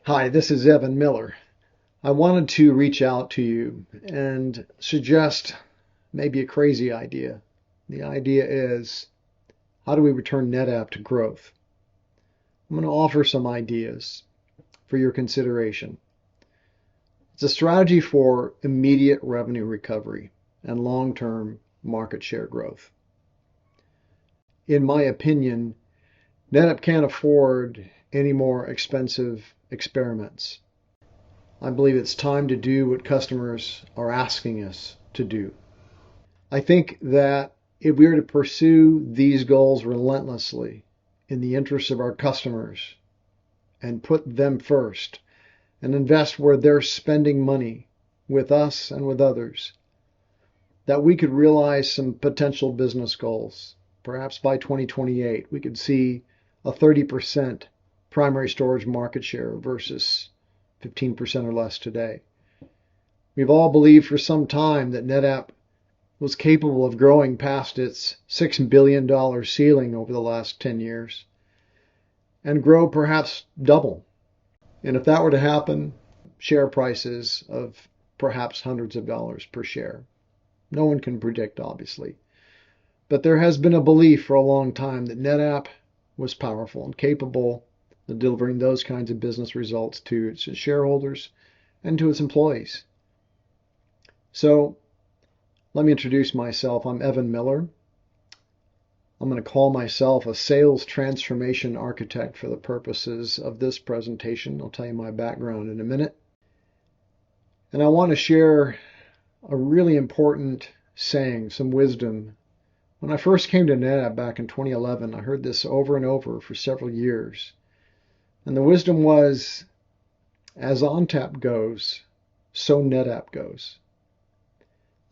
Hi, this is Evan Miller. I wanted to reach out to you and suggest maybe a crazy idea. The idea is, how do we return NetApp to growth? I'm going to offer some ideas for your consideration. It's a strategy for immediate revenue recovery and long-term market share growth. In my opinion, NetApp can't afford any more expensive experiments. I believe it's time to do what customers are asking us to do. I think that if we were to pursue these goals relentlessly in the interests of our customers and put them first and invest where they're spending money with us and with others, that we could realize some potential business goals. Perhaps by 2028, we could see a 30% primary storage market share versus 15% or less today. We've all believed for some time that NetApp was capable of growing past its $6 billion ceiling over the last 10 years and grow perhaps double. And if that were to happen, share prices of perhaps hundreds of dollars per share. No one can predict, obviously. But there has been a belief for a long time that NetApp was powerful and capable of delivering those kinds of business results to its shareholders and to its employees. So let me introduce myself. I'm Evan Miller. I'm going to call myself a sales transformation architect for the purposes of this presentation. I'll tell you my background in a minute. And I want to share a really important saying, some wisdom. When I first came to NetApp back in 2011, I heard this over and over for several years. And the wisdom was, as ONTAP goes, so NetApp goes.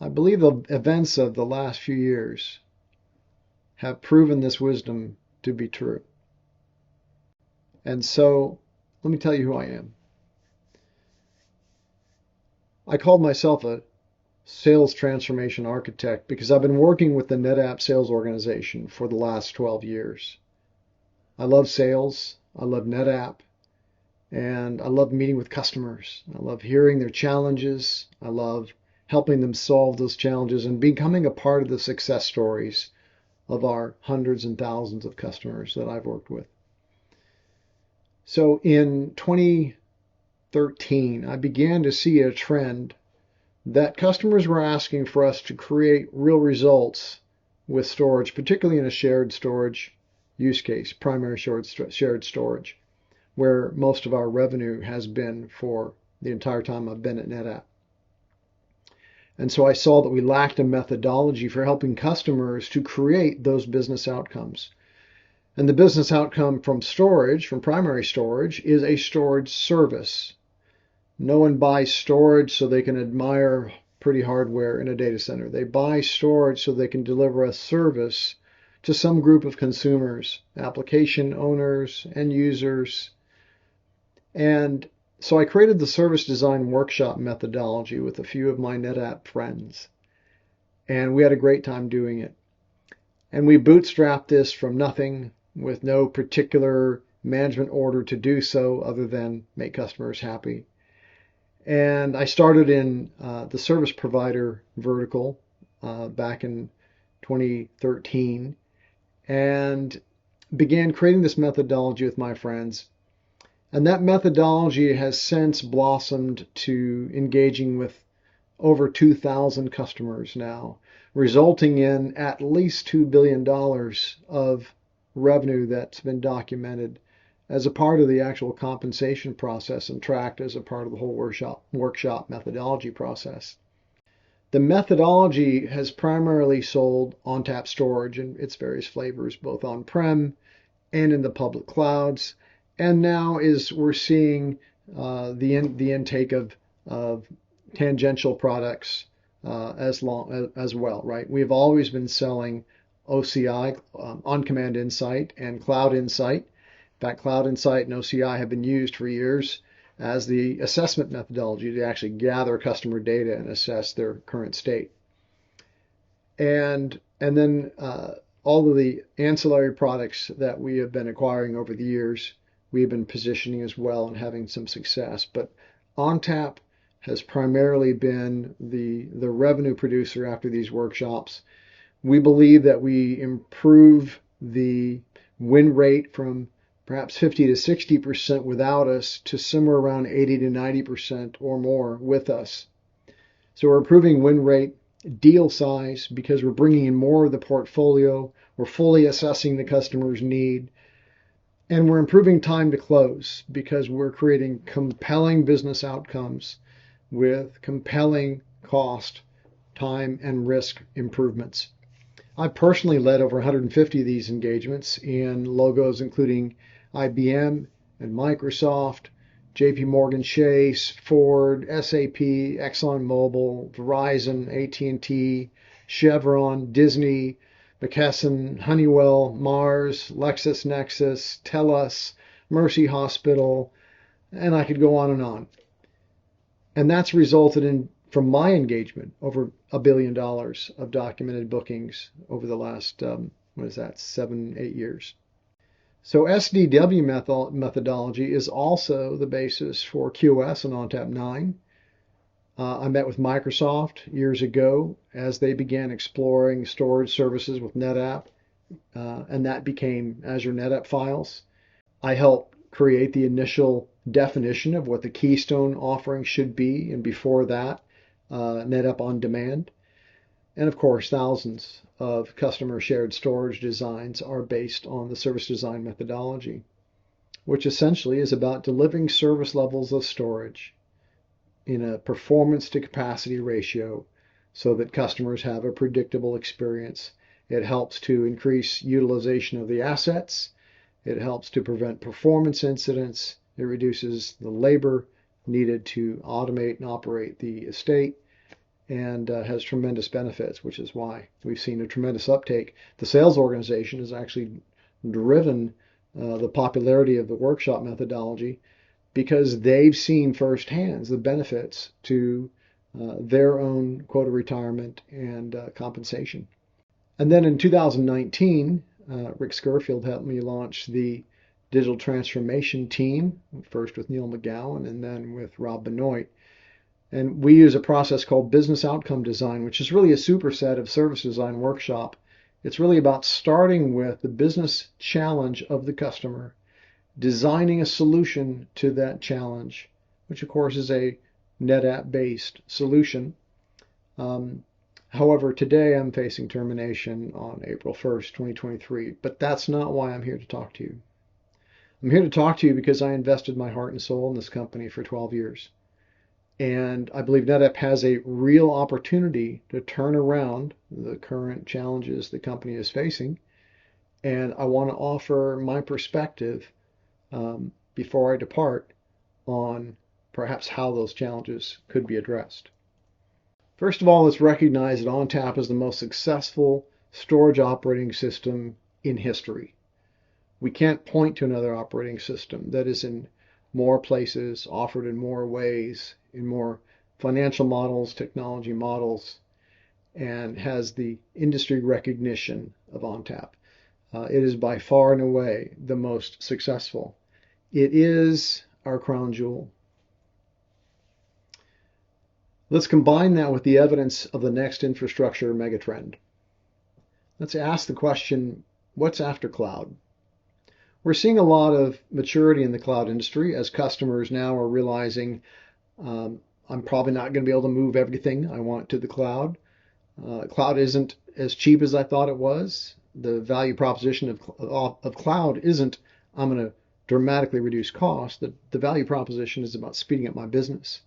I believe the events of the last few years have proven this wisdom to be true. And so, let me tell you who I am. I called myself a sales transformation architect because I've been working with the NetApp sales organization for the last 12 years. I love sales. I love NetApp. And I love meeting with customers. I love hearing their challenges. I love helping them solve those challenges and becoming a part of the success stories of our hundreds and thousands of customers that I've worked with. So in 2013, I began to see a trend that customers were asking for us to create real results with storage, particularly in a shared storage use case, primary shared storage, where most of our revenue has been for the entire time I've been at NetApp. And so I saw that we lacked a methodology for helping customers to create those business outcomes. And the business outcome from storage, from primary storage, is a storage service. No one buys storage so they can admire pretty hardware in a data center. They buy storage so they can deliver a service to some group of consumers, application owners, end users. And so I created the service design workshop methodology with a few of my NetApp friends. And we had a great time doing it. And we bootstrapped this from nothing with no particular management order to do so other than make customers happy. And I started in the service provider vertical back in 2013 and began creating this methodology with my friends. And that methodology has since blossomed to engaging with over 2,000 customers now, resulting in at least $2 billion of revenue that's been documented as a part of the actual compensation process and tracked as a part of the whole workshop methodology process. The methodology has primarily sold ONTAP storage in its various flavors, both on-prem and in the public clouds. And now we're seeing the intake of tangential products as well, right? We've always been selling OCI, On-Command Insight, and Cloud Insight. In fact, Cloud Insight and OCI have been used for years as the assessment methodology to actually gather customer data and assess their current state. And then all of the ancillary products that we have been acquiring over the years, we have been positioning as well and having some success. But ONTAP has primarily been the revenue producer after these workshops. We believe that we improve the win rate from perhaps 50 to 60% without us to somewhere around 80 to 90% or more with us. So we're improving win rate, deal size, because we're bringing in more of the portfolio, we're fully assessing the customer's need, and we're improving time to close because we're creating compelling business outcomes with compelling cost, time, and risk improvements. I've personally led over 150 of these engagements in logos including IBM and Microsoft, JP Morgan Chase, Ford, SAP, ExxonMobil, Verizon, AT&T, Chevron, Disney, McKesson, Honeywell, Mars, LexisNexis, TELUS, Mercy Hospital, and I could go on and on. And that's resulted in, from my engagement, over $1 billion of documented bookings over the last, 7, 8 years. So SDW methodology is also the basis for QoS and ONTAP 9. I met with Microsoft years ago as they began exploring storage services with NetApp, and that became Azure NetApp Files. I helped create the initial definition of what the Keystone offering should be, and before that, NetApp On Demand. And of course, thousands of customer shared storage designs are based on the service design methodology, which essentially is about delivering service levels of storage in a performance to capacity ratio so that customers have a predictable experience. It helps to increase utilization of the assets. It helps to prevent performance incidents. It reduces the labor needed to automate and operate the estate, and has tremendous benefits, which is why we've seen a tremendous uptake. The sales organization has actually driven the popularity of the workshop methodology because they've seen firsthand the benefits to their own quota retirement and compensation. And then in 2019, Rick Scurfield helped me launch the digital transformation team, first with Neil McGowan and then with Rob Benoit. And we use a process called business outcome design, which is really a superset of service design workshop. It's really about starting with the business challenge of the customer, designing a solution to that challenge, which of course is a NetApp-based solution. However, today I'm facing termination on April 1st, 2023, but that's not why I'm here to talk to you. I'm here to talk to you because I invested my heart and soul in this company for 12 years. And I believe NetApp has a real opportunity to turn around the current challenges the company is facing. And I want to offer my perspective before I depart on perhaps how those challenges could be addressed. First of all, let's recognize that ONTAP is the most successful storage operating system in history. We can't point to another operating system that is in more places, offered in more ways, in more financial models, technology models, and has the industry recognition of ONTAP. It is by far and away the most successful. It is our crown jewel. Let's combine that with the evidence of the next infrastructure megatrend. Let's ask the question, what's after cloud? We're seeing a lot of maturity in the cloud industry as customers now are realizing I'm probably not going to be able to move everything I want to the cloud. Cloud isn't as cheap as I thought it was. The value proposition of cloud isn't I'm going to dramatically reduce cost. The value proposition is about speeding up my business.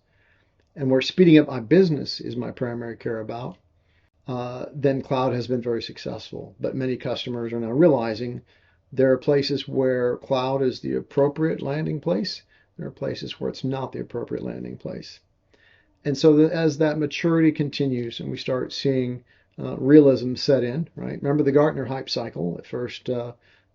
And where speeding up my business is my primary care about, then cloud has been very successful. But many customers are now realizing there are places where cloud is the appropriate landing place. There are places where it's not the appropriate landing place. And so as that maturity continues and we start seeing realism set in, right? Remember the Gartner hype cycle. At first,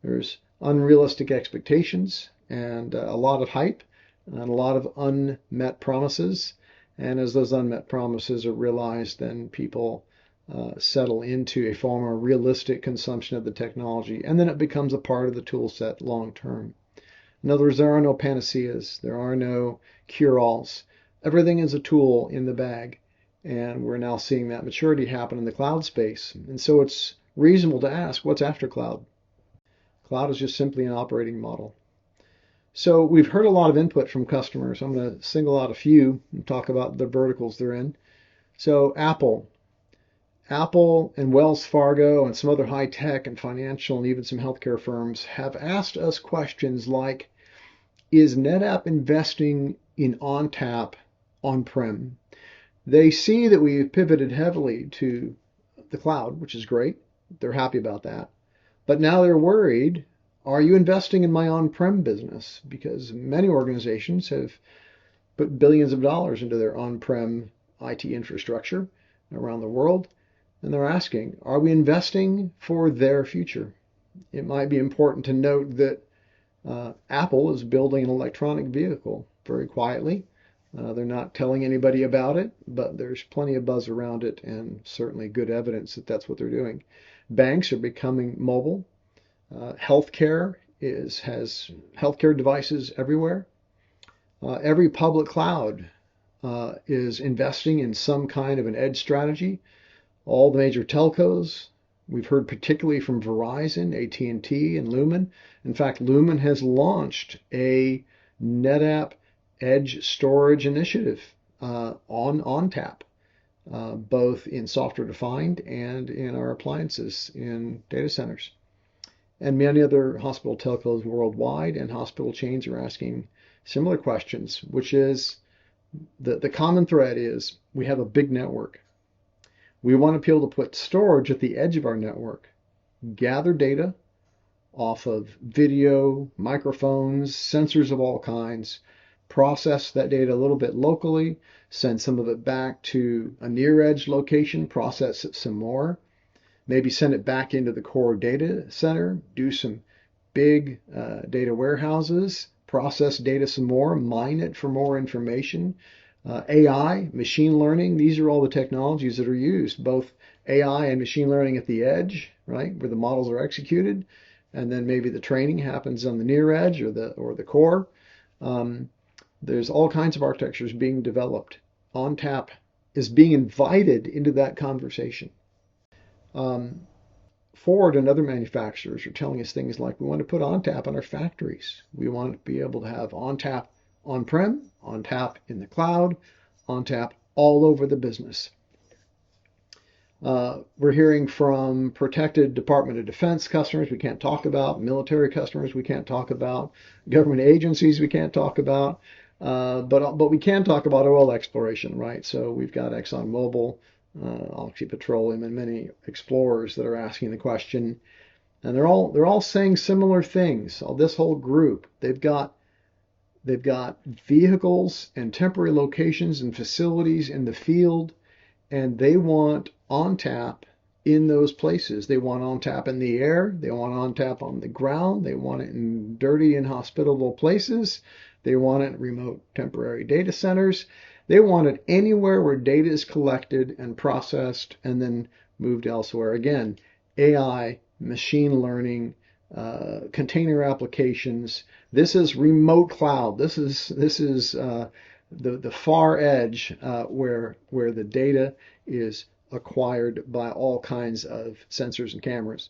there's unrealistic expectations and a lot of hype and a lot of unmet promises. And as those unmet promises are realized, then people settle into a far more realistic consumption of the technology, and then it becomes a part of the tool set long term. In other words, there are no panaceas, there are no cure-alls. Everything is a tool in the bag. And we're now seeing that maturity happen in the cloud space. And so it's reasonable to ask, what's after cloud? Cloud is just simply an operating model. So we've heard a lot of input from customers. I'm going to single out a few and talk about the verticals they're in. So Apple and Wells Fargo and some other high tech and financial and even some healthcare firms have asked us questions like, is NetApp investing in ONTAP on-prem? They see that we've pivoted heavily to the cloud, which is great. They're happy about that. But now they're worried, are you investing in my on-prem business? Because many organizations have put billions of dollars into their on-prem IT infrastructure around the world. And they're asking, are we investing for their future? It might be important to note that Apple is building an electronic vehicle very quietly. They're not telling anybody about it, but there's plenty of buzz around it and certainly good evidence that that's what they're doing. Banks are becoming mobile. Healthcare has healthcare devices everywhere. Every public cloud is investing in some kind of an edge strategy. All the major telcos, we've heard particularly from Verizon, AT&T, and Lumen. In fact, Lumen has launched a NetApp Edge Storage Initiative on ONTAP, both in software defined and in our appliances in data centers. And many other hospital telcos worldwide and hospital chains are asking similar questions, which is the common thread is we have a big network. We want to be able to put storage at the edge of our network, gather data off of video, microphones, sensors of all kinds, process that data a little bit locally, send some of it back to a near edge location, process it some more, maybe send it back into the core data center, do some big data warehouses, process data some more, mine it for more information. AI, machine learning, these are all the technologies that are used, both AI and machine learning at the edge, right, where the models are executed, and then maybe the training happens on the near edge or the core. There's all kinds of architectures being developed. ONTAP is being invited into that conversation. Ford and other manufacturers are telling us things like we want to put ONTAP on our factories. We want to be able to have ONTAP on-prem, ONTAP in the cloud, ONTAP all over the business. We're hearing from protected Department of Defense customers we can't talk about, military customers we can't talk about, government agencies we can't talk about, but we can talk about oil exploration, right? So we've got ExxonMobil, Oxy Petroleum, and many explorers that are asking the question, and they're all saying similar things. This whole group, they've got vehicles and temporary locations and facilities in the field, and they want ONTAP in those places. They want ONTAP in the air. They want ONTAP on the ground. They want it in dirty, inhospitable places. They want it in remote temporary data centers. They want it anywhere where data is collected and processed and then moved elsewhere. Again, AI, machine learning, container applications. This is remote cloud. This is the far edge where the data is acquired by all kinds of sensors and cameras.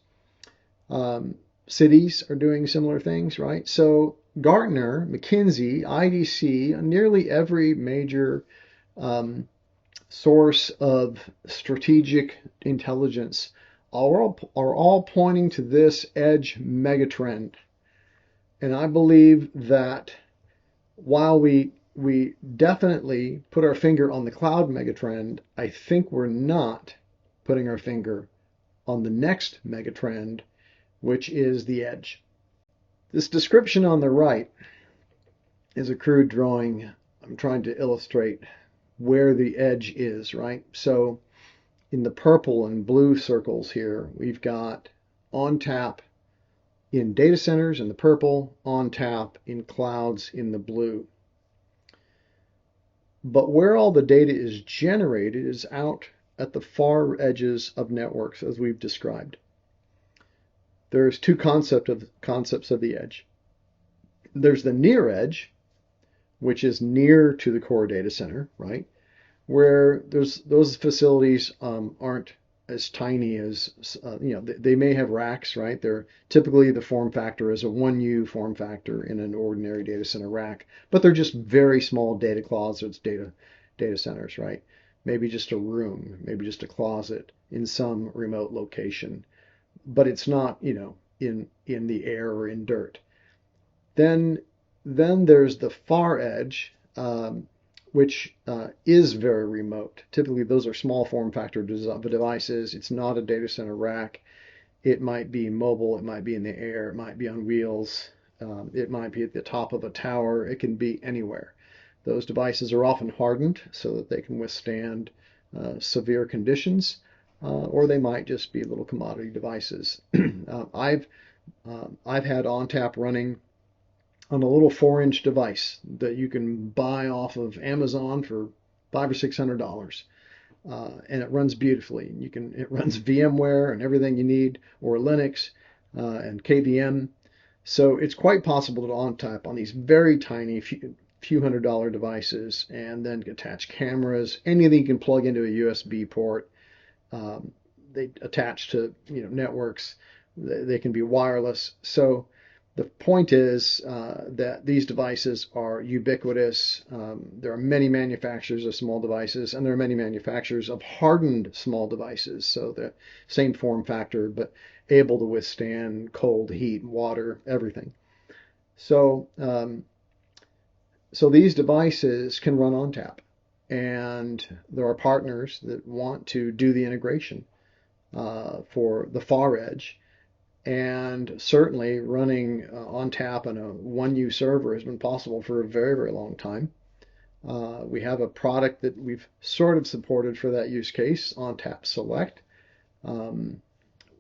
Cities are doing similar things, right? So Gartner, McKinsey, IDC, nearly every major source of strategic intelligence are all pointing to this edge megatrend. And I believe that while we definitely put our finger on the cloud megatrend, I think we're not putting our finger on the next megatrend, which is the edge. This description on the right is a crude drawing. I'm trying to illustrate where the edge is, right? So in the purple and blue circles here, we've got ONTAP in data centers in the purple, ONTAP in clouds in the blue. But where all the data is generated is out at the far edges of networks, as we've described. There's two concepts of the edge. There's the near edge, which is near to the core data center, right? Where those facilities aren't as tiny as they may have racks, right? They're typically the form factor is a 1U form factor in an ordinary data center rack, but they're just very small data closets, data centers, right? Maybe just a room, maybe just a closet in some remote location, but it's not, in the air or in dirt. Then then there's the far edge, which is very remote. Typically, those are small form factor devices. It's not a data center rack. It might be mobile. It might be in the air. It might be on wheels. It might be at the top of a tower. It can be anywhere. Those devices are often hardened so that they can withstand severe conditions, or they might just be little commodity devices. I've had ONTAP running on a little 4-inch device that you can buy off of Amazon for $500 or $600, and it runs beautifully. It runs VMware and everything you need, or Linux and KVM. So it's quite possible to ONTAP on these very tiny few $100 devices, and then attach cameras, anything you can plug into a USB port. They attach to networks. They can be wireless. So the point is that these devices are ubiquitous. There are many manufacturers of small devices, and there are many manufacturers of hardened small devices. So the same form factor, but able to withstand cold, heat, water, everything. So these devices can run ONTAP, and there are partners that want to do the integration for the far edge. And certainly running ONTAP on a 1U server has been possible for a very, very long time. We have a product that we've sort of supported for that use case, ONTAP Select.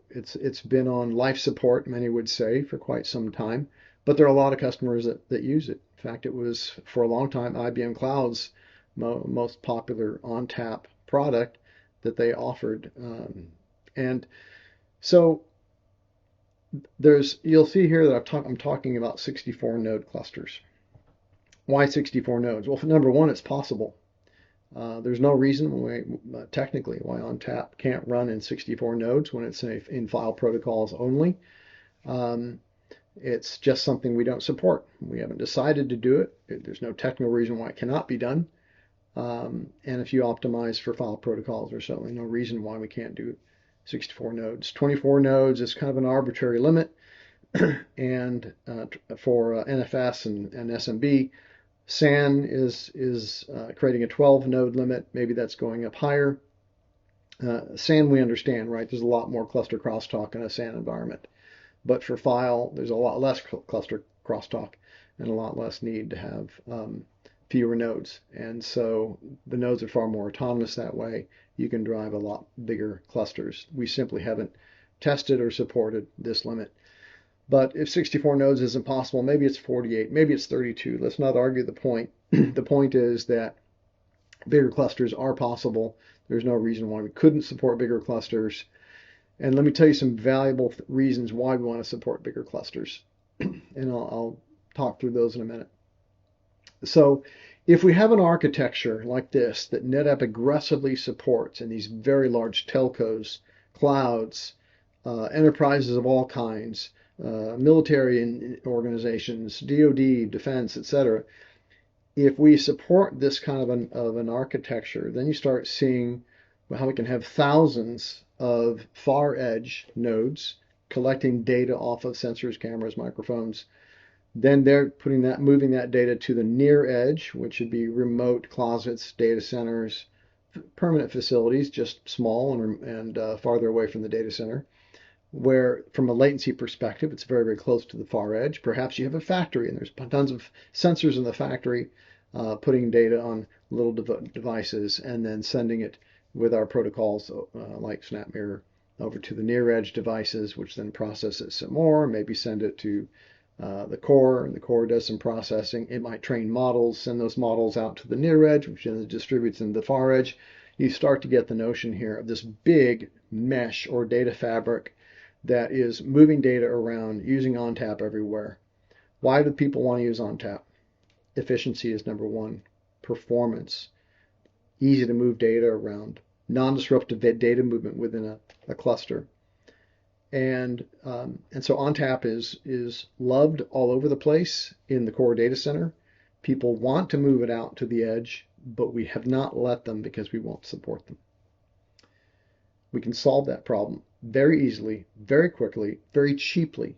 It's been on life support, many would say, for quite some time, but there are a lot of customers that use it. In fact, it was for a long time IBM Cloud's most popular ONTAP product that they offered. And so you'll see here that I'm talking about 64 node clusters. Why 64 nodes? Well, number one, it's possible. There's no reason technically why ONTAP can't run in 64 nodes when it's in file protocols only. It's just something we don't support. We haven't decided to do it. There's no technical reason why it cannot be done. And if you optimize for file protocols, there's certainly no reason why we can't do 64 nodes. 24 nodes is kind of an arbitrary limit, and for NFS and SMB, SAN is creating a 12 node limit. Maybe that's going up higher. SAN we understand, right? There's a lot more cluster crosstalk in a SAN environment, but for file, there's a lot less cluster crosstalk and a lot less need to have fewer nodes. And so the nodes are far more autonomous that way. You can drive a lot bigger clusters. We simply haven't tested or supported this limit. But if 64 nodes isn't possible, maybe it's 48, maybe it's 32. Let's not argue the point. The point is that bigger clusters are possible. There's no reason why we couldn't support bigger clusters. And let me tell you some valuable reasons why we want to support bigger clusters. And I'll talk through those in a minute. So if we have an architecture like this that NetApp aggressively supports in these very large telcos, clouds, enterprises of all kinds, military organizations, DoD, defense, etc., if we support this kind of an architecture, then you start seeing how we can have thousands of far edge nodes collecting data off of sensors, cameras, microphones. Then they're moving that data to the near edge, which would be remote closets, data centers, permanent facilities, just small and farther away from the data center, where from a latency perspective, it's very, very close to the far edge. Perhaps you have a factory and there's tons of sensors in the factory putting data on little devices and then sending it with our protocols like SnapMirror over to the near edge devices, which then process it some more, maybe send it to the core, and the core does some processing. It might train models, send those models out to the near edge, which then distributes in the far edge. You start to get the notion here of this big mesh or data fabric that is moving data around using ONTAP everywhere. Why do people want to use ONTAP? Efficiency is number one. Performance, easy to move data around, non-disruptive data movement within a cluster. And so ONTAP is loved all over the place in the core data center. People want to move it out to the edge, but we have not let them because we won't support them. We can solve that problem very easily, very quickly, very cheaply.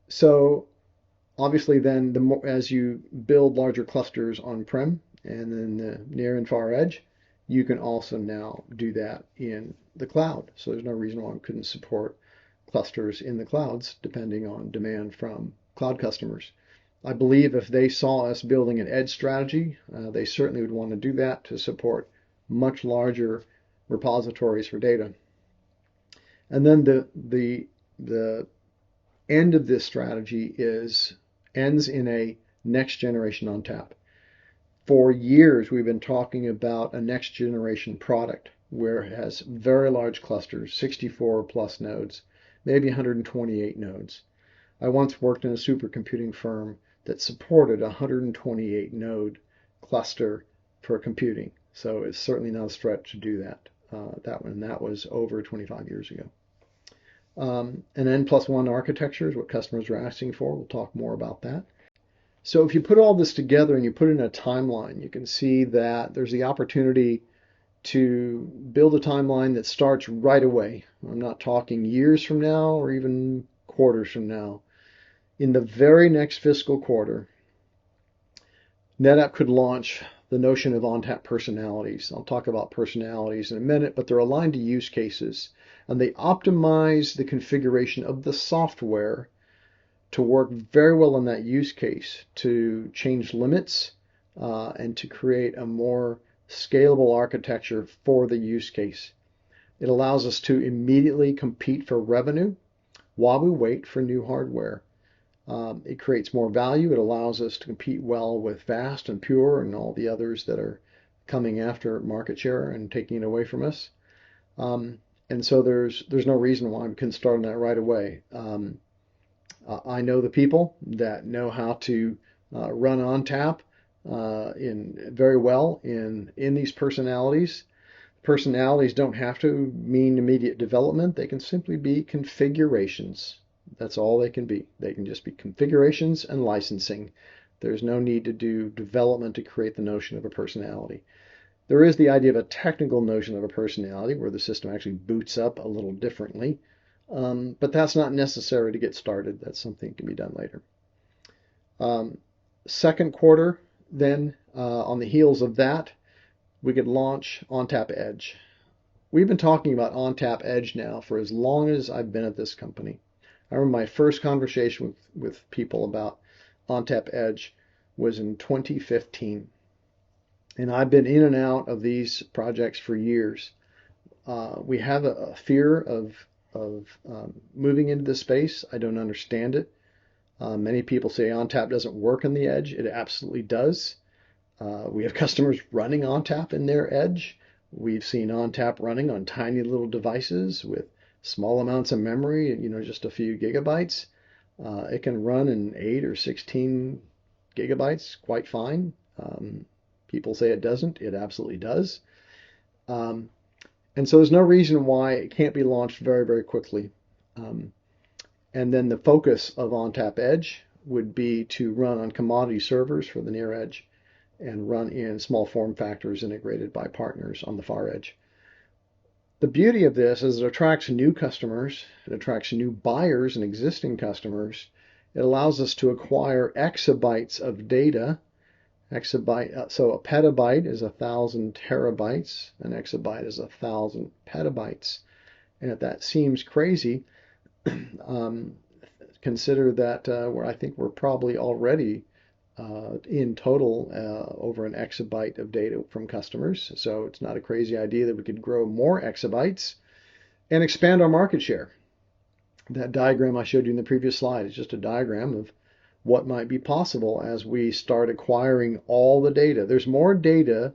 So obviously then as you build larger clusters on-prem and then the near and far edge, you can also now do that in the cloud. So there's no reason why we couldn't support clusters in the clouds depending on demand from cloud customers. I believe if they saw us building an edge strategy, they certainly would want to do that to support much larger repositories for data. And then the end of this strategy ends in a next generation ONTAP. For years, we've been talking about a next generation product where it has very large clusters, 64 plus nodes, maybe 128 nodes. I once worked in a supercomputing firm that supported a 128 node cluster for computing. So it's certainly not a stretch to do that. That was over 25 years ago. An N+1 architecture is what customers are asking for. We'll talk more about that. So if you put all this together and you put it in a timeline, you can see that there's the opportunity to build a timeline that starts right away. I'm not talking years from now or even quarters from now. In the very next fiscal quarter, NetApp could launch the notion of ONTAP personalities. I'll talk about personalities in a minute, but they're aligned to use cases, and they optimize the configuration of the software to work very well in that use case, to change limits and to create a more scalable architecture for the use case. It allows us to immediately compete for revenue while we wait for new hardware. It creates more value. It allows us to compete well with Fast and Pure and all the others that are coming after market share and taking it away from us. And so there's no reason why we couldn't start on that right away. I know the people that know how to run ONTAP very well in these personalities. Personalities don't have to mean immediate development. They can simply be configurations. That's all they can be. They can just be configurations and licensing. There's no need to do development to create the notion of a personality. There is the idea of a technical notion of a personality where the system actually boots up a little differently. But that's not necessary to get started. That's something that can be done later. Second quarter, then, on the heels of that, we could launch ONTAP Edge. We've been talking about ONTAP Edge now for as long as I've been at this company. I remember my first conversation with people about ONTAP Edge was in 2015. And I've been in and out of these projects for years. We have a fear of moving into this space. I don't understand it. Many people say ONTAP doesn't work on the edge. It absolutely does. We have customers running ONTAP in their edge. We've seen ONTAP running on tiny little devices with small amounts of memory, just a few gigabytes. It can run in 8 or 16 gigabytes quite fine. People say it doesn't. It absolutely does. And so there's no reason why it can't be launched very, very quickly. And then the focus of ONTAP Edge would be to run on commodity servers for the near edge and run in small form factors integrated by partners on the far edge. The beauty of this is it attracts new customers, it attracts new buyers and existing customers. It allows us to acquire exabytes of data. So a petabyte is 1,000 terabytes. An exabyte is 1,000 petabytes. And if that seems crazy, consider that I think we're probably already in total over an exabyte of data from customers. So it's not a crazy idea that we could grow more exabytes and expand our market share. That diagram I showed you in the previous slide is just a diagram of what might be possible as we start acquiring all the data. There's more data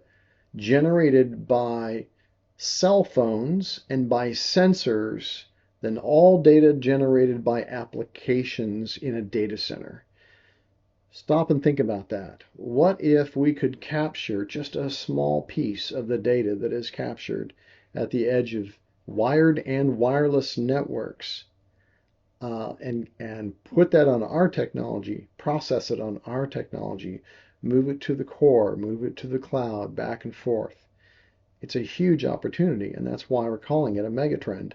generated by cell phones and by sensors than all data generated by applications in a data center. Stop and think about that. What if we could capture just a small piece of the data that is captured at the edge of wired and wireless networks, and put that on our technology, process it on our technology, move it to the core, move it to the cloud, back and forth. It's a huge opportunity, and that's why we're calling it a megatrend.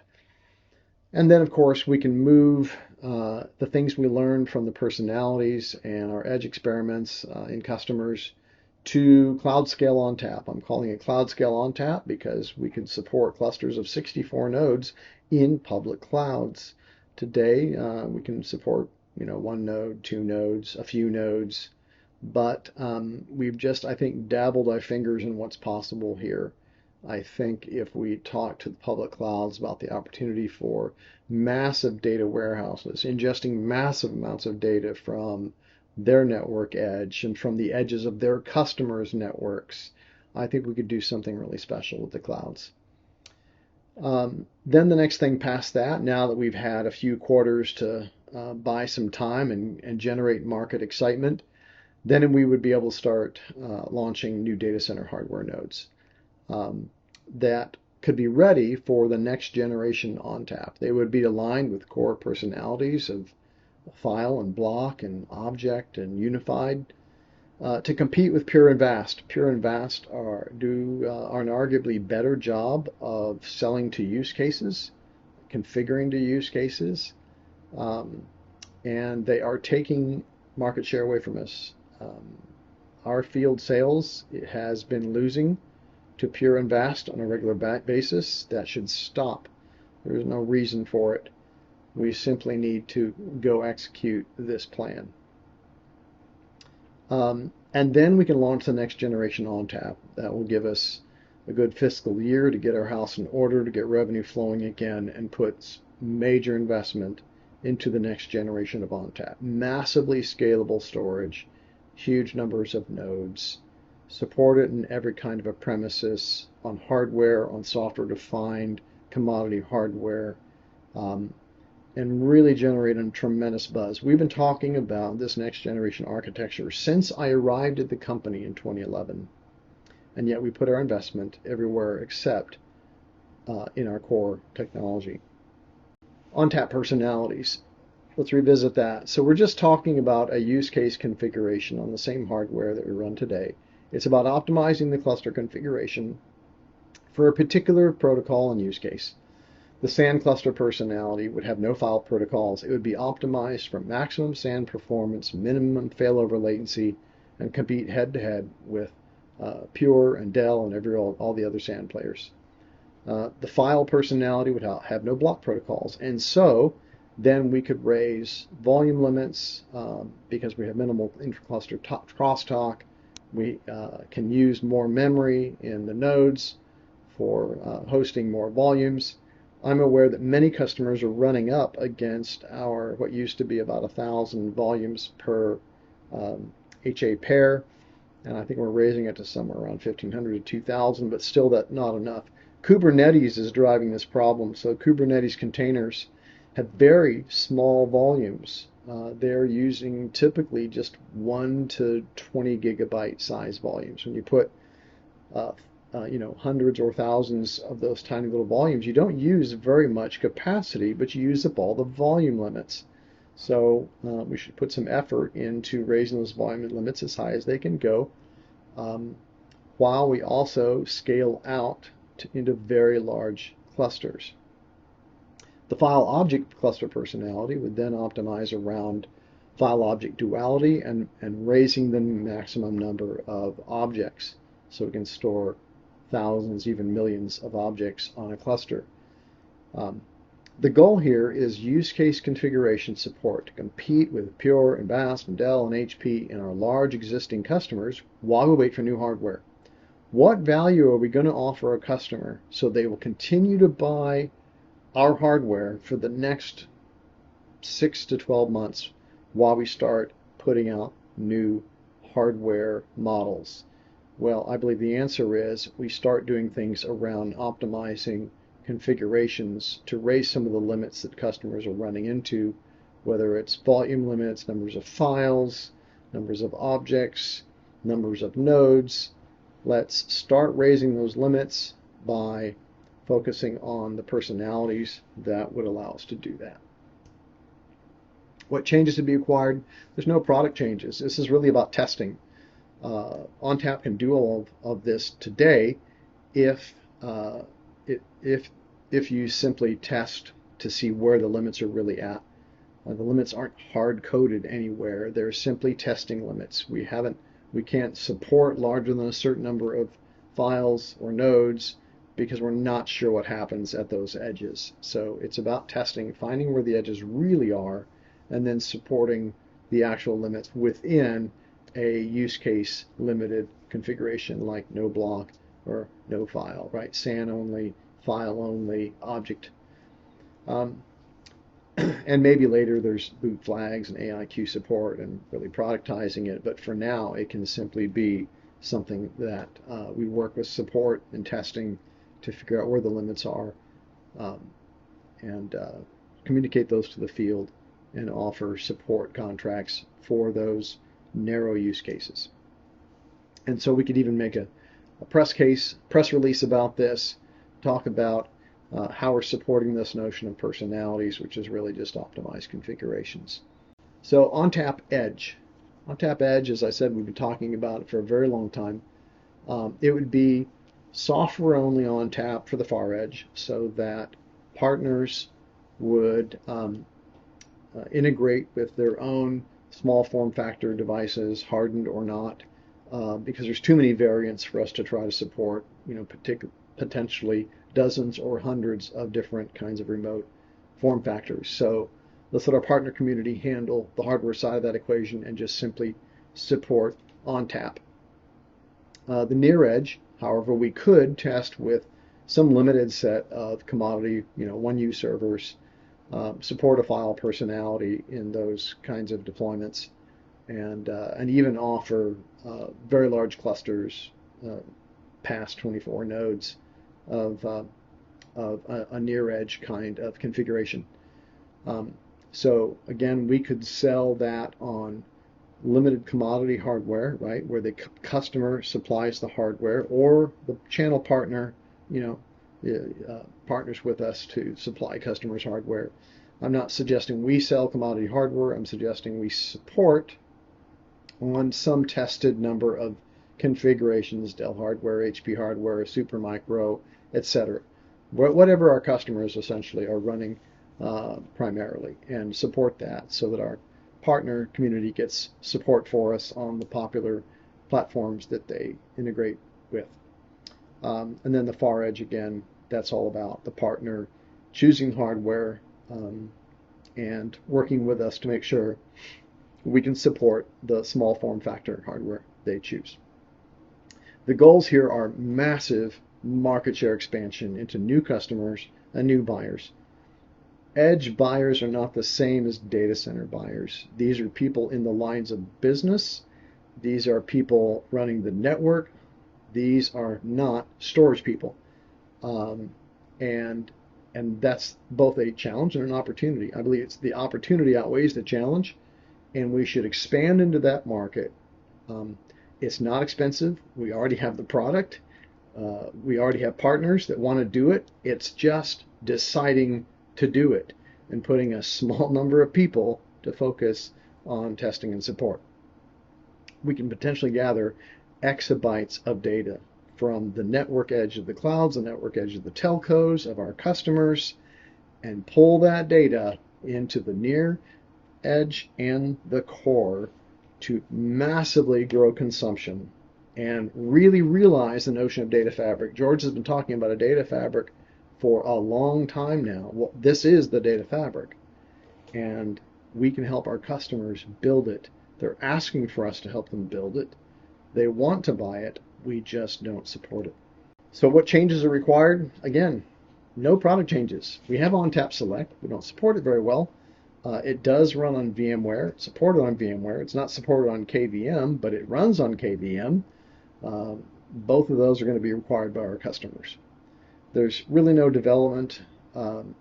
And then, of course, we can move the things we learned from the personalities and our edge experiments in customers to cloud scale on tap. I'm calling it cloud scale on tap because we can support clusters of 64 nodes in public clouds. Today, we can support, one node, two nodes, a few nodes, but we've just, I think, dabbled our fingers in what's possible here. I think if we talk to the public clouds about the opportunity for massive data warehouses, ingesting massive amounts of data from their network edge and from the edges of their customers' networks, I think we could do something really special with the clouds. Then the next thing past that, now that we've had a few quarters to buy some time and generate market excitement, then we would be able to start launching new data center hardware nodes that could be ready for the next generation ONTAP. They would be aligned with core personalities of file and block and object and unified to compete with Pure and Vast. Pure and Vast are an arguably better job of selling to use cases, configuring to use cases, and they are taking market share away from us. Our field sales has been losing to Pure and Vast on a regular basis. That should stop. There is no reason for it. We simply need to go execute this plan. And then we can launch the next generation ONTAP. That will give us a good fiscal year to get our house in order, to get revenue flowing again, and put major investment into the next generation of ONTAP. Massively scalable storage, huge numbers of nodes, support it in every kind of a premises, on hardware, on software-defined commodity hardware, and really generate a tremendous buzz. We've been talking about this next generation architecture since I arrived at the company in 2011, and yet we put our investment everywhere except in our core technology. ONTAP personalities. Let's revisit that. So we're just talking about a use case configuration on the same hardware that we run today. It's about optimizing the cluster configuration for a particular protocol and use case. The SAN cluster personality would have no file protocols. It would be optimized for maximum SAN performance, minimum failover latency, and compete head-to-head with Pure and Dell and all the other SAN players. The file personality would have no block protocols, and so then we could raise volume limits because we have minimal inter-cluster crosstalk. We can use more memory in the nodes for hosting more volumes. I'm aware that many customers are running up against our what used to be about 1,000 volumes per HA pair, and I think we're raising it to somewhere around 1,500 to 2,000, but still not enough. Kubernetes is driving this problem. So Kubernetes containers have very small volumes. They're using typically just 1 to 20 gigabyte size volumes. When you put hundreds or thousands of those tiny little volumes, you don't use very much capacity, but you use up all the volume limits. So we should put some effort into raising those volume limits as high as they can go, while we also scale out into very large clusters. The file object cluster personality would then optimize around file object duality and raising the maximum number of objects so we can store thousands, even millions of objects on a cluster. The goal here is use case configuration support to compete with Pure and Vast and Dell and HP and our large existing customers while we wait for new hardware. What value are we going to offer a customer so they will continue to buy our hardware for the next 6 to 12 months while we start putting out new hardware models? Well, I believe the answer is we start doing things around optimizing configurations to raise some of the limits that customers are running into, whether it's volume limits, numbers of files, numbers of objects, numbers of nodes. Let's start raising those limits by focusing on the personalities that would allow us to do that. What changes to be acquired? There's no product changes. This is really about testing. ONTAP can do all of this today if you simply test to see where the limits are really at. The limits aren't hard-coded anywhere. They're simply testing limits. We can't support larger than a certain number of files or nodes because we're not sure what happens at those edges. So it's about testing, finding where the edges really are, and then supporting the actual limits within a use case limited configuration like no block or no file, right? SAN only, file only, object. And maybe later there's boot flags and AIQ support and really productizing it. But for now, it can simply be something that we work with support and testing to figure out where the limits are and communicate those to the field and offer support contracts for those narrow use cases. And so we could even make a press release about this, talk about how we're supporting this notion of personalities, which is really just optimized configurations. So ONTAP Edge. ONTAP Edge, as I said, we've been talking about it for a very long time. It would be software-only ONTAP for the far edge so that partners would integrate with their own small form factor devices, hardened or not, because there's too many variants for us to try to support, potentially dozens or hundreds of different kinds of remote form factors. So let's let our partner community handle the hardware side of that equation and just simply support ONTAP. The near edge, however, we could test with some limited set of commodity, 1U servers, support a file personality in those kinds of deployments, and even offer very large clusters past 24 nodes of a near edge kind of configuration. So again, we could sell that on limited commodity hardware, right, where the customer supplies the hardware, or the channel partner, partners with us to supply customers hardware. I'm not suggesting we sell commodity hardware. I'm suggesting we support on some tested number of configurations, Dell hardware, HP hardware, Supermicro, etc. Whatever our customers essentially are running primarily, and support that so that our partner community gets support for us on the popular platforms that they integrate with. And then the far edge, again, that's all about the partner choosing hardware and working with us to make sure we can support the small form factor hardware they choose. The goals here are massive market share expansion into new customers and new buyers. Edge buyers are not the same as data center buyers. These are people in the lines of business. These are people running the network. These are not storage people. And that's both a challenge and an opportunity. I believe it's the opportunity outweighs the challenge, and we should expand into that market. It's not expensive. We already have the product. We already have partners that want to do it. It's just deciding to do it and putting a small number of people to focus on testing and support. We can potentially gather exabytes of data from the network edge of the clouds, the network edge of the telcos, of our customers, and pull that data into the near edge and the core to massively grow consumption and really realize the notion of data fabric. George has been talking about a data fabric for a long time now. Well, this is the data fabric, and we can help our customers build it. They're asking for us to help them build it. They want to buy it. We just don't support it. So what changes are required? Again, no product changes. We have ONTAP Select. We don't support it very well. It does run on VMware. It's supported on VMware. It's not supported on KVM, but it runs on KVM. Both of those are going to be required by our customers. There's really no development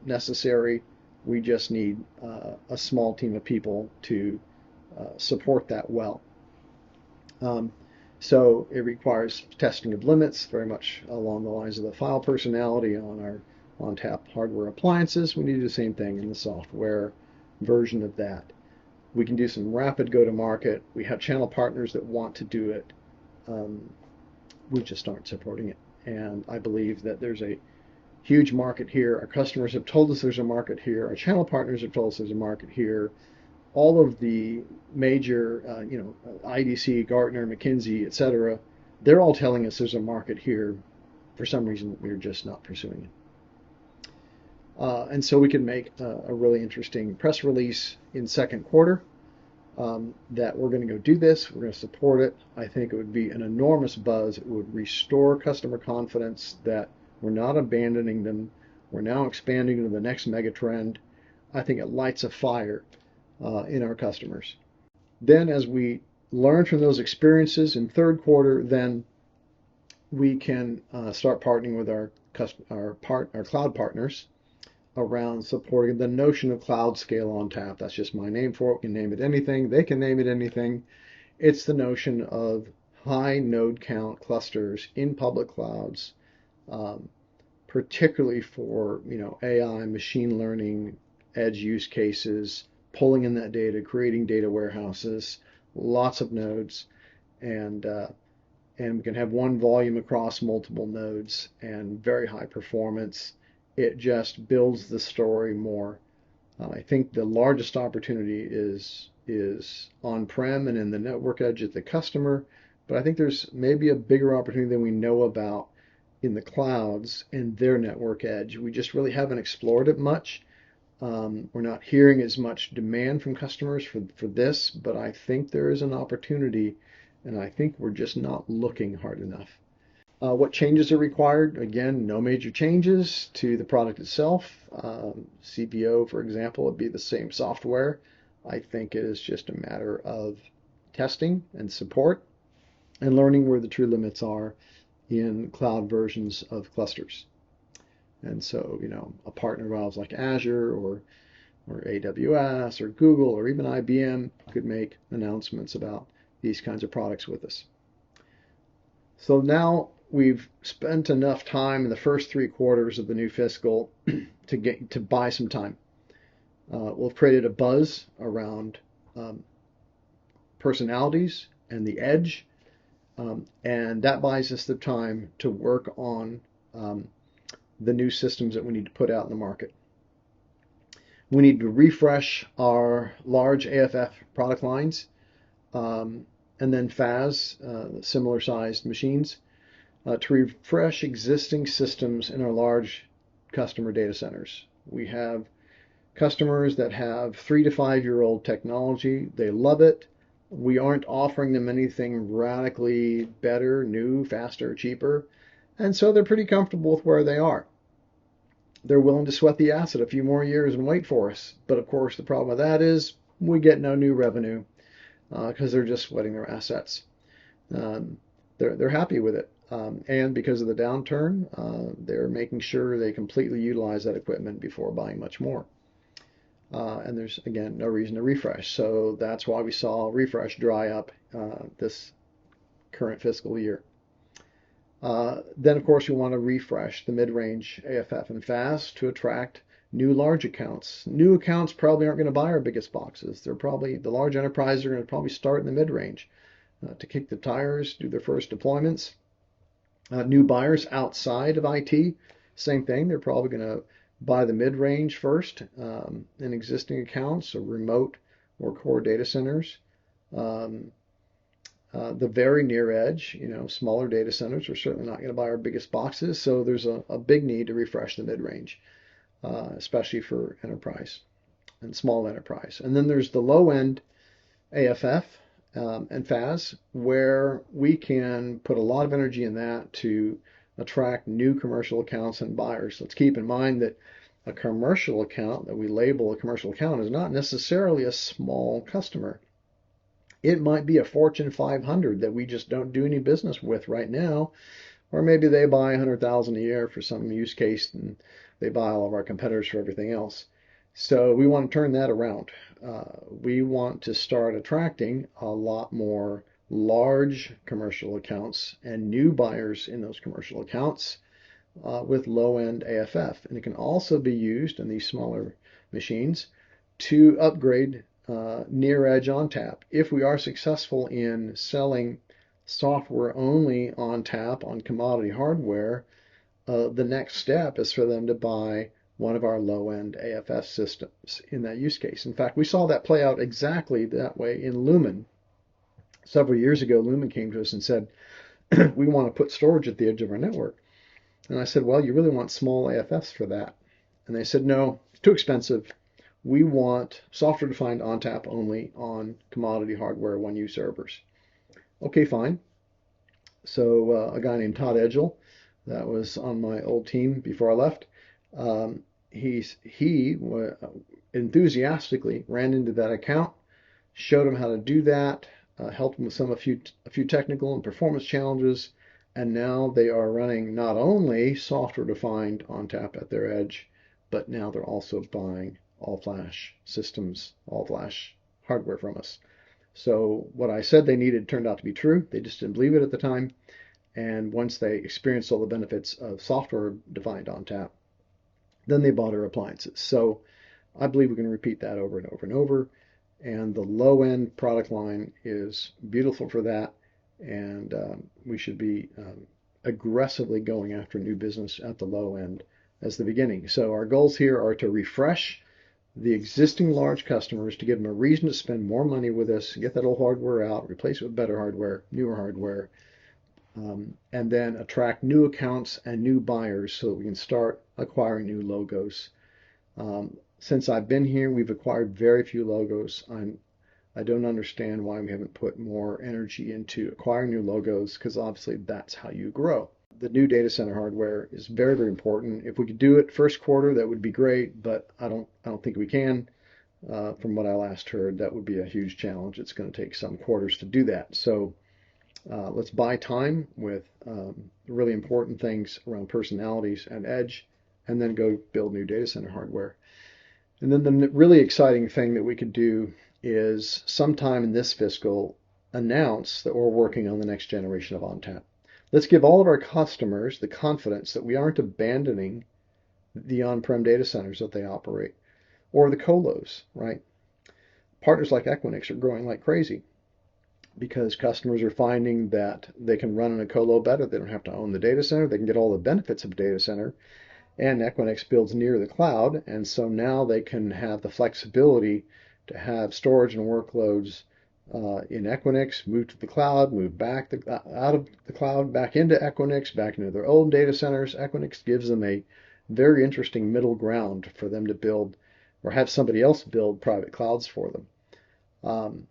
necessary. We just need a small team of people to support that well. Um, so it requires testing of limits, very much along the lines of the file personality on our ONTAP hardware appliances. We need to do the same thing in the software version of that. We can do some rapid go-to-market. We have channel partners that want to do it. Um, we just aren't supporting it. And I believe that there's a huge market here. Our customers have told us there's a market here. Our channel partners have told us there's a market here. All of the major, IDC, Gartner, McKinsey, etc., they're all telling us there's a market here. For some reason, we're just not pursuing it. And so we can make a really interesting press release in second quarter that we're going to go do this. We're going to support it. I think it would be an enormous buzz. It would restore customer confidence that we're not abandoning them. We're now expanding to the next mega trend. I think it lights a fire in our customers. Then as we learn from those experiences in third quarter, then we can start partnering with our cloud partners around supporting the notion of cloud scale on tap. That's just my name for it. We can name it anything. They can name it anything. It's the notion of high node count clusters in public clouds, particularly for AI, machine learning, edge use cases, pulling in that data, creating data warehouses, lots of nodes, and we can have one volume across multiple nodes and very high performance. It just builds the story more. I think the largest opportunity is on-prem and in the network edge at the customer, but I think there's maybe a bigger opportunity than we know about in the clouds and their network edge. We just really haven't explored it much. We're not hearing as much demand from customers for this, but I think there is an opportunity, and I think we're just not looking hard enough. What changes are required? Again, no major changes to the product itself. CPO, for example, would be the same software. I think it is just a matter of testing and support and learning where the true limits are in cloud versions of clusters. And so, a partner of ours like Azure or AWS or Google or even IBM could make announcements about these kinds of products with us. So now we've spent enough time in the first 3 quarters of the new fiscal to buy some time. We've created a buzz around personalities and the edge, and that buys us the time to work on the new systems that we need to put out in the market. We need to refresh our large AFF product lines, and then FAS, similar sized machines, to refresh existing systems in our large customer data centers. We have customers that have 3 to 5 year old technology. They love it. We aren't offering them anything radically better, new, faster, cheaper, and so they're pretty comfortable with where they are. They're willing to sweat the asset a few more years and wait for us. But of course, the problem with that is we get no new revenue because they're just sweating their assets. They're happy with it. And because of the downturn, they're making sure they completely utilize that equipment before buying much more. And there's, again, no reason to refresh. So that's why we saw refresh dry up this current fiscal year. Then, of course, we want to refresh the mid-range AFF and FAS to attract new large accounts. New accounts probably aren't going to buy our biggest boxes. The large enterprises are going to probably start in the mid-range to kick the tires, do their first deployments. New buyers outside of IT, same thing. They're probably going to buy the mid-range first in existing accounts or remote or core data centers. The very near edge, smaller data centers are certainly not going to buy our biggest boxes. So there's a big need to refresh the mid-range, especially for enterprise and small enterprise. And then there's the low end AFF and FAS, where we can put a lot of energy in that to attract new commercial accounts and buyers. Let's keep in mind that a commercial account that we label a commercial account is not necessarily a small customer. It might be a Fortune 500 that we just don't do any business with right now, Or maybe they buy 100,000 a year for some use case and they buy all of our competitors for everything else. So we want to turn that around. We want to start attracting a lot more large commercial accounts and new buyers in those commercial accounts with low-end AFF. And it can also be used in these smaller machines to upgrade near edge ONTAP. If we are successful in selling software only on tap on commodity hardware, the next step is for them to buy one of our low-end AFF systems in that use case. In fact, we saw that play out exactly that way in Lumen. Several years ago, Lumen came to us and said, we want to put storage at the edge of our network. And I said, well, you really want small AFFs for that? And they said, no, it's too expensive. We want software-defined ONTAP only on commodity hardware 1U servers. Okay, fine. So a guy named Todd Edgel, that was on my old team before I left, he enthusiastically ran into that account, showed him how to do that, helped him with a few technical and performance challenges, and now they are running not only software-defined ONTAP at their edge, but now they're also buying all-flash systems, all-flash hardware from us. So what I said they needed turned out to be true. They just didn't believe it at the time. And once they experienced all the benefits of software-defined ONTAP, then they bought our appliances. So I believe we can repeat that over and over and over. And the low-end product line is beautiful for that. And we should be aggressively going after new business at the low end as the beginning. So our goals here are to refresh the existing large customers to give them a reason to spend more money with us, get that old hardware out, replace it with better hardware, newer hardware, and then attract new accounts and new buyers so that we can start acquiring new logos. Since I've been here, we've acquired very few logos. I don't understand why we haven't put more energy into acquiring new logos, because obviously that's how you grow. The new data center hardware is very, very important. If we could do it first quarter, that would be great, but I don't think we can. From what I last heard, that would be a huge challenge. It's going to take some quarters to do that. So let's buy time with really important things around personalities and edge, and then go build new data center hardware. And then the really exciting thing that we could do is sometime in this fiscal announce that we're working on the next generation of ONTAP. Let's give all of our customers the confidence that we aren't abandoning the on-prem data centers that they operate, or the colos, right? Partners like Equinix are growing like crazy because customers are finding that they can run in a colo better. They don't have to own the data center. They can get all the benefits of a data center. And Equinix builds near the cloud, and so now they can have the flexibility to have storage and workloads in Equinix, move to the cloud, move back out of the cloud, back into Equinix, back into their own data centers. Equinix gives them a very interesting middle ground for them to build or have somebody else build private clouds for them.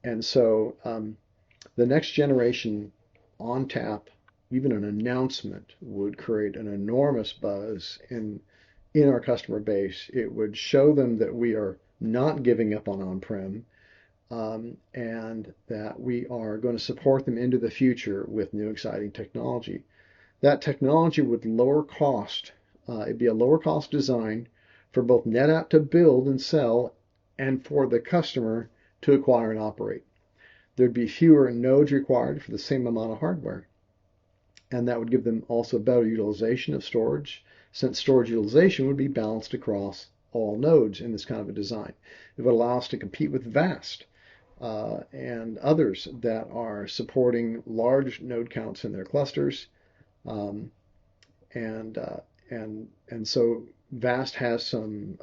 And so the next generation ONTAP, even an announcement, would create an enormous buzz in our customer base. It would show them that we are not giving up on-prem, and that we are going to support them into the future with new exciting technology. That technology would lower cost. It'd be a lower cost design for both NetApp to build and sell, and for the customer to acquire and operate. There'd be fewer nodes required for the same amount of hardware. And that would give them also better utilization of storage, since storage utilization would be balanced across all nodes in this kind of a design. It would allow us to compete with VAST and others that are supporting large node counts in their clusters. And so VAST has some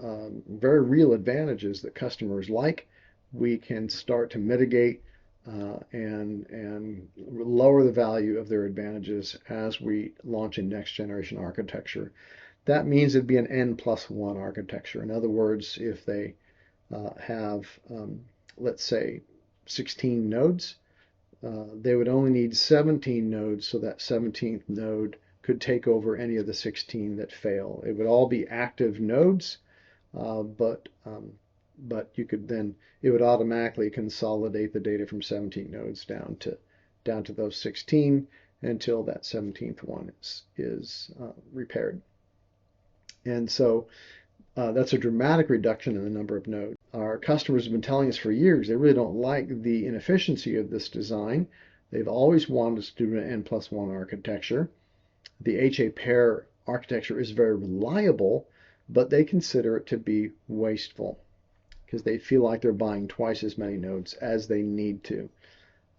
very real advantages that customers like. We can start to mitigate and lower the value of their advantages as we launch a next generation architecture. That means it'd be an N+1 architecture. In other words, if they have, let's say, 16 nodes, they would only need 17 nodes, so that 17th node could take over any of the 16 that fail. It would all be active nodes, but you could then, it would automatically consolidate the data from 17 nodes down to those 16, until that 17th one is repaired. And so that's a dramatic reduction in the number of nodes. Our customers have been telling us for years they really don't like the inefficiency of this design. They've always wanted us to do an N+1 architecture. The HA pair architecture is very reliable, but they consider it to be wasteful because they feel like they're buying twice as many nodes as they need to.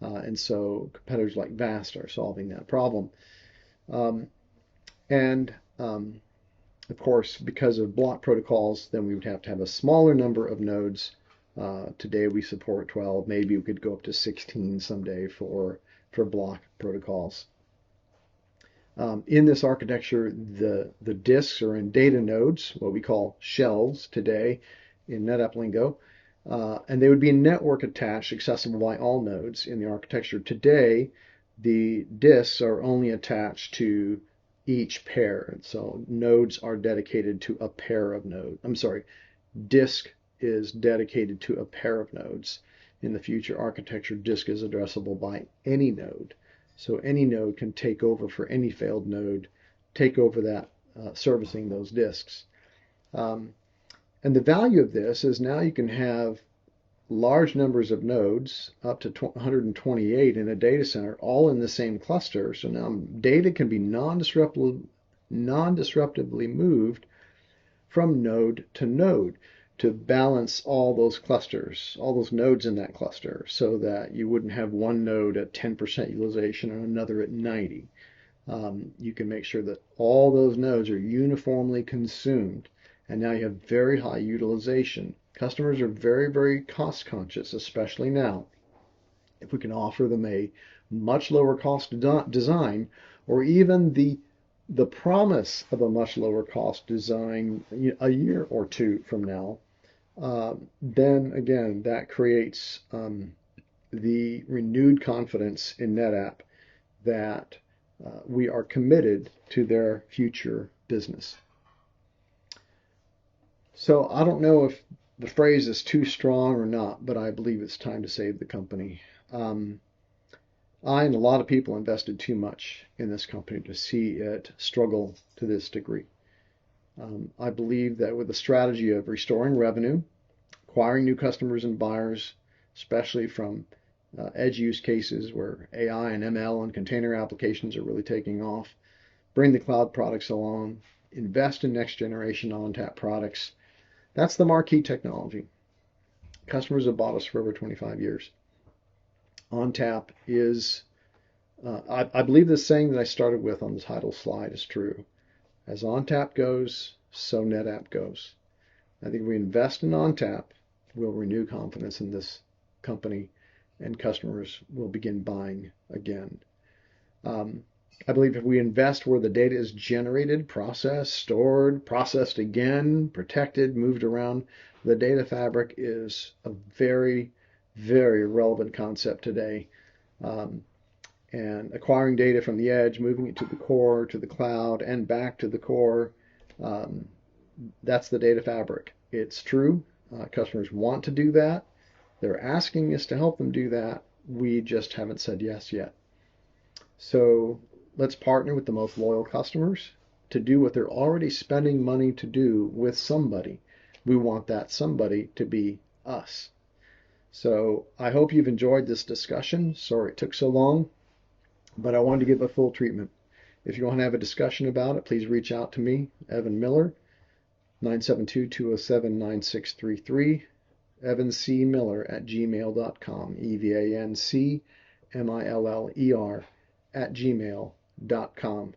And so competitors like VAST are solving that problem. And of course, because of block protocols, then we would have to have a smaller number of nodes. Today we support 12. Maybe we could go up to 16 someday for block protocols. In this architecture, the disks are in data nodes, what we call shelves today in NetApp lingo, and they would be network attached, accessible by all nodes in the architecture. Today, the disks are only attached to each pair. So nodes are dedicated to a pair of nodes. I'm sorry, disk is dedicated to a pair of nodes. In the future architecture, disk is addressable by any node. So any node can take over for any failed node, take over that servicing those disks. And the value of this is now you can have large numbers of nodes, up to 128 in a data center, all in the same cluster. So now data can be non-disruptively moved from node to node to balance all those clusters, all those nodes in that cluster, so that you wouldn't have one node at 10% utilization and another at 90. You can make sure that all those nodes are uniformly consumed, and now you have very high utilization. Customers are very, very cost conscious, especially now. If we can offer them a much lower cost design, or even the promise of a much lower cost design a year or two from now, then again, that creates the renewed confidence in NetApp that we are committed to their future business. So I don't know if the phrase is too strong or not, but I believe it's time to save the company. I and a lot of people invested too much in this company to see it struggle to this degree. I believe that with the strategy of restoring revenue, acquiring new customers and buyers, especially from edge use cases where AI and ML and container applications are really taking off, bring the cloud products along, invest in next generation ONTAP products. That's the marquee technology. Customers have bought us for over 25 years. ONTAP is, I believe this saying that I started with on the title slide is true. As ONTAP goes, so NetApp goes. I think if we invest in ONTAP, we'll renew confidence in this company and customers will begin buying again. I believe if we invest where the data is generated, processed, stored, processed again, protected, moved around, the data fabric is a very, very relevant concept today. And acquiring data from the edge, moving it to the core, to the cloud, and back to the core, that's the data fabric. It's true. Customers want to do that. They're asking us to help them do that. We just haven't said yes yet. So let's partner with the most loyal customers to do what they're already spending money to do with somebody. We want that somebody to be us. So I hope you've enjoyed this discussion. Sorry it took so long, but I wanted to give a full treatment. If you want to have a discussion about it, please reach out to me, Evan Miller, 972-207-9633, evancmiller@gmail.com, evancmiller@gmail.com.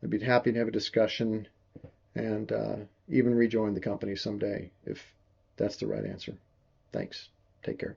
I'd be happy to have a discussion and even rejoin the company someday if that's the right answer. Thanks. Take care.